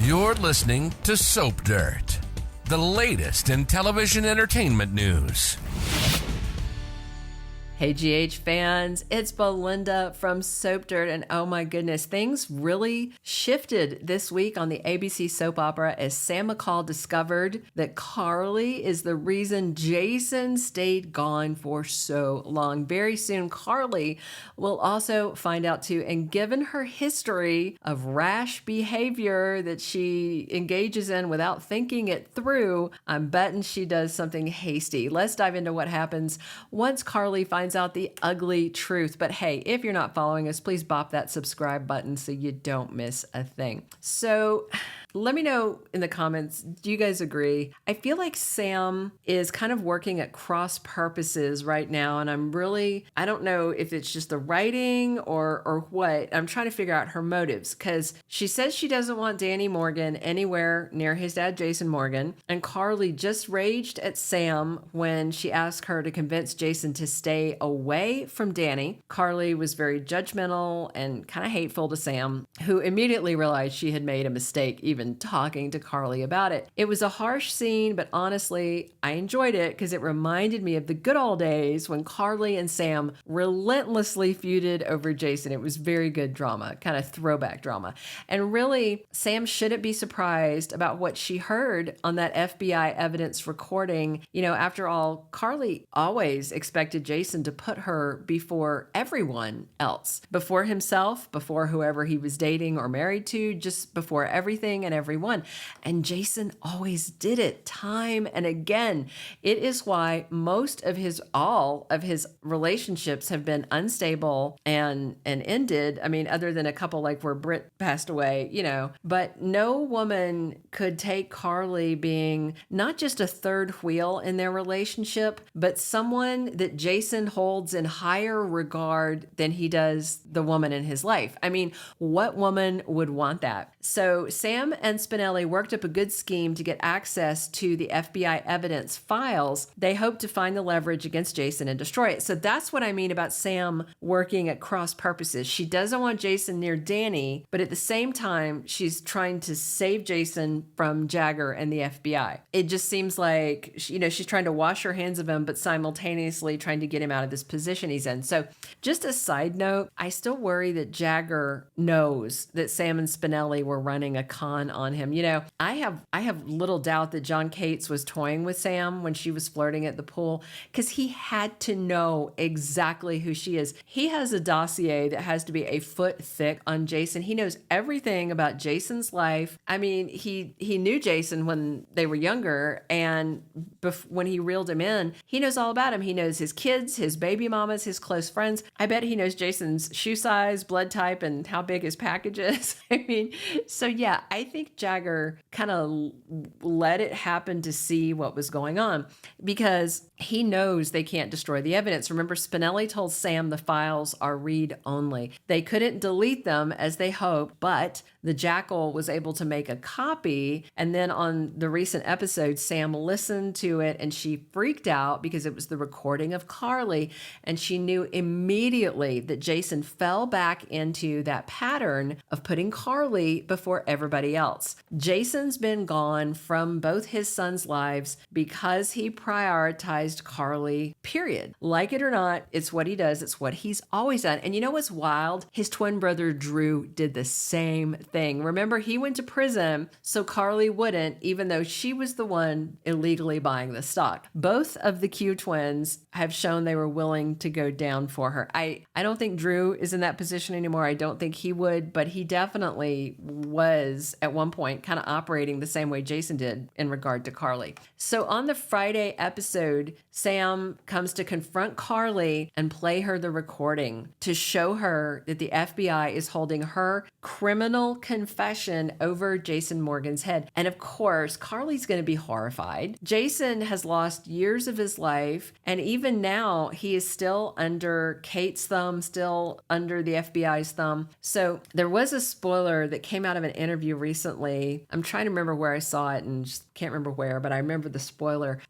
You're listening to Soap Dirt, the latest in television entertainment news. Hey GH fans, it's Belinda from Soap Dirt, and oh my goodness, things really shifted this week on the ABC soap opera as Sam McCall discovered that Carly is the reason Jason stayed gone for so long. Very soon, Carly will also find out too, and given her history of rash behavior that she engages in without thinking it through, I'm betting she does something hasty. Let's dive into what happens once Carly finds out the ugly truth. But hey, if you're not following us, please bop that subscribe button so you don't miss a thing. So let me know in the comments, do you guys agree? I feel like Sam is kind of working at cross purposes right now, and I don't know if it's just the writing or what. I'm trying to figure out her motives, because she says she doesn't want Danny Morgan anywhere near his dad, Jason Morgan, and Carly just raged at Sam when she asked her to convince Jason to stay away from Danny. Carly was very judgmental and kind of hateful to Sam, who immediately realized she had made a mistake even talking to Carly about it. It was a harsh scene, but honestly, I enjoyed it because it reminded me of the good old days when Carly and Sam relentlessly feuded over Jason. It was very good drama, kind of throwback drama. And really, Sam shouldn't be surprised about what she heard on that FBI evidence recording. You know, after all, Carly always expected Jason to put her before everyone else, before himself, before whoever he was dating or married to, just before everything and everyone. And Jason always did it time and again. It is why all of his relationships have been unstable and ended. I mean, other than a couple like where Britt passed away, you know, but no woman could take Carly being not just a third wheel in their relationship, but someone that Jason holds in higher regard than he does the woman in his life. I mean, what woman would want that? So Sam and Spinelli worked up a good scheme to get access to the FBI evidence files. They hope to find the leverage against Jason and destroy it. So that's what I mean about Sam working at cross purposes. She doesn't want Jason near Danny, but at the same time, she's trying to save Jason from Jagger and the FBI. It just seems like, she's trying to wash her hands of him, but simultaneously trying to get him out of this position he's in. So just a side note, I still worry that Jagger knows that Sam and Spinelli were running a con on him. You know, I have little doubt that John Cates was toying with Sam when she was flirting at the pool, because he had to know exactly who she is. He has a dossier that has to be a foot thick on Jason. He knows everything about Jason's life. I mean, he knew Jason when they were younger, and when he reeled him in, he knows all about him. He knows his kids, his baby mamas, his close friends. I bet he knows Jason's shoe size, blood type, and how big his package is. I mean, so yeah, I think Jagger kind of let it happen to see what was going on, because he knows they can't destroy the evidence. Remember, Spinelli told Sam the files are read only. They couldn't delete them as they hoped, but the Jackal was able to make a copy. And then on the recent episode, Sam listened to it and she freaked out because it was the recording of Carly. And she knew immediately that Jason fell back into that pattern of putting Carly before everybody else. Jason's been gone from both his sons' lives because he prioritized Carly, period. Like it or not, it's what he does. It's what he's always done. And you know what's wild? His twin brother, Drew, did the same thing. Remember, he went to prison so Carly wouldn't, even though she was the one illegally buying the stock. Both of the Q twins have shown they were willing to go down for her. I don't think Drew is in that position anymore. I don't think he would, but he definitely was at one point kind of operating the same way Jason did in regard to Carly. So on the Friday episode, Sam comes to confront Carly and play her the recording to show her that the FBI is holding her criminal confession over Jason Morgan's head. And of course, Carly's going to be horrified. Jason has lost years of his life, and even now he is still under Kate's thumb, still under the FBI's thumb. So there was a spoiler that came out of an interview recently. I'm trying to remember where I saw it and just can't remember where, but I remember the spoiler.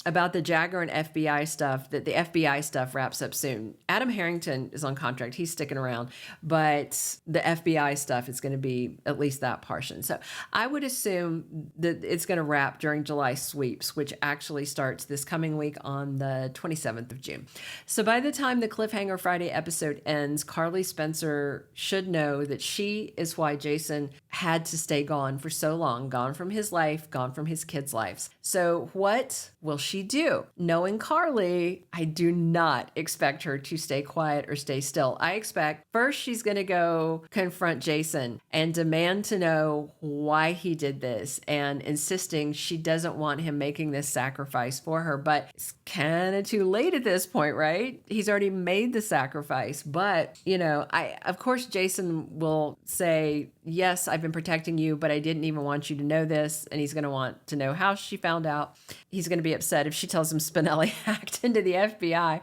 about the Jagger and FBI stuff, that the FBI stuff wraps up soon. Adam Harrington is on contract. He's sticking around, but the FBI stuff is going to be at least that portion. So I would assume that it's going to wrap during July sweeps, which actually starts this coming week on the 27th of June. So by the time the Cliffhanger Friday episode ends, Carly Spencer should know that she is why Jason had to stay gone for so long, gone from his life, gone from his kids' lives. So what will she do? Knowing Carly, I do not expect her to stay quiet or stay still. I expect first she's going to go confront Jason and demand to know why he did this, and insisting she doesn't want him making this sacrifice for her. But it's kind of too late at this point, right? He's already made the sacrifice. But, of course, Jason will say, yes, I've been protecting you, but I didn't even want you to know this. And he's going to want to know how she found out. He's going to be upset if she tells him Spinelli hacked into the FBI.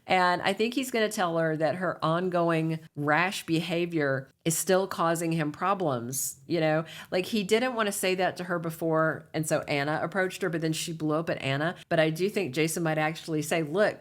And I think he's going to tell her that her ongoing rash behavior is still causing him problems. Like he didn't want to say that to her before. And so Anna approached her, but then she blew up at Anna. But I do think Jason might actually say, look,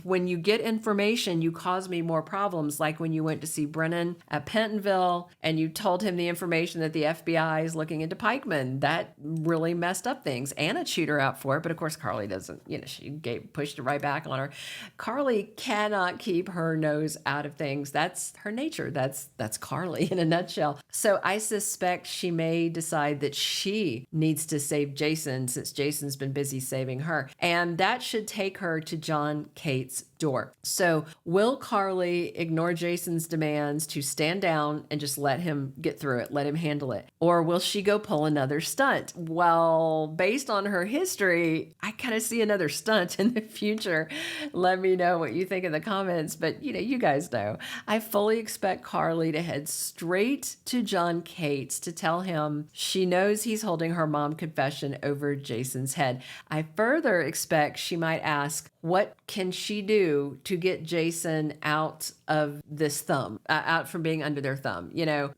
when you get information, you cause me more problems. Like when you went to see Brennan at Pentonville and you told him the information that the FBI is looking into Pikeman. That really messed up things. Anna chewed her out for it, but of course Carly doesn't, she pushed it right back on her. Carly cannot keep her nose out of things. That's her nature. That's Carly in a nutshell. So I suspect she may decide that she needs to save Jason since Jason's been busy saving her. And that should take her to John Cate's door. So will Carly ignore Jason's demands to stand down and just let him get through it, let him handle it? Or will she go pull another stunt? Well, based on her history, I kind of see another stunt in the future. Let me know what you think in the comments, but you guys know. I fully expect Carly to head straight to John Cates to tell him she knows he's holding her mom confession over Jason's head. I further expect she might ask, what can she do to get Jason out of this thumb, out from being under their thumb?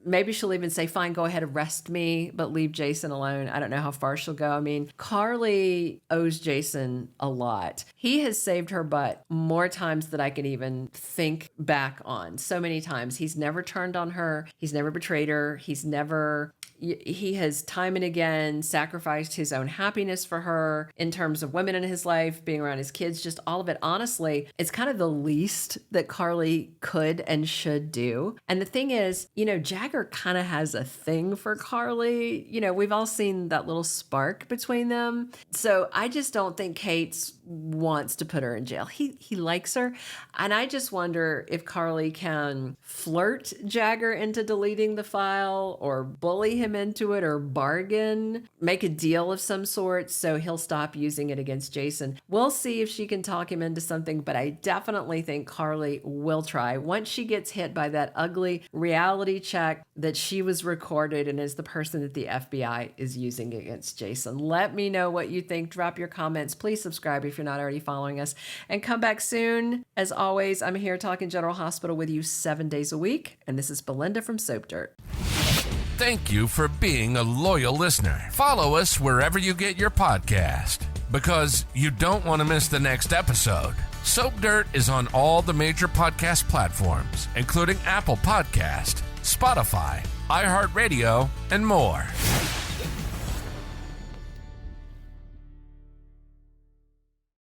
Maybe she'll even say, fine, go ahead, arrest me, but leave Jason alone. I don't know how far she'll go. I mean, Carly owes Jason a lot. He has saved her butt more times than I can even think back on. So many times. He's never turned on her. He's never betrayed her. He has time and again sacrificed his own happiness for her in terms of women in his life, being around his kids, just all of it. Honestly, it's kind of the least that Carly could and should do. And the thing is, Jagger kind of has a thing for Carly. We've all seen that little spark between them. So I just don't think Cates wants to put her in jail. He likes her. And I just wonder if Carly can flirt Jagger into deleting the file, or bully him into it, or bargain, make a deal of some sort so he'll stop using it against Jason. We'll see if she can talk him into something, but I definitely think Carly will try once she gets hit by that ugly reality check that she was recorded and is the person that the FBI is using against Jason. Let me know what you think. Drop your comments. Please subscribe if you're not already following us, and come back soon. As always, I'm here talking General Hospital with you 7 days a week, and this is Belinda from Soap Dirt. Thank you for being a loyal listener. Follow us wherever you get your podcast, because you don't want to miss the next episode. Soap Dirt is on all the major podcast platforms, including Apple Podcast, Spotify, iHeartRadio, and more.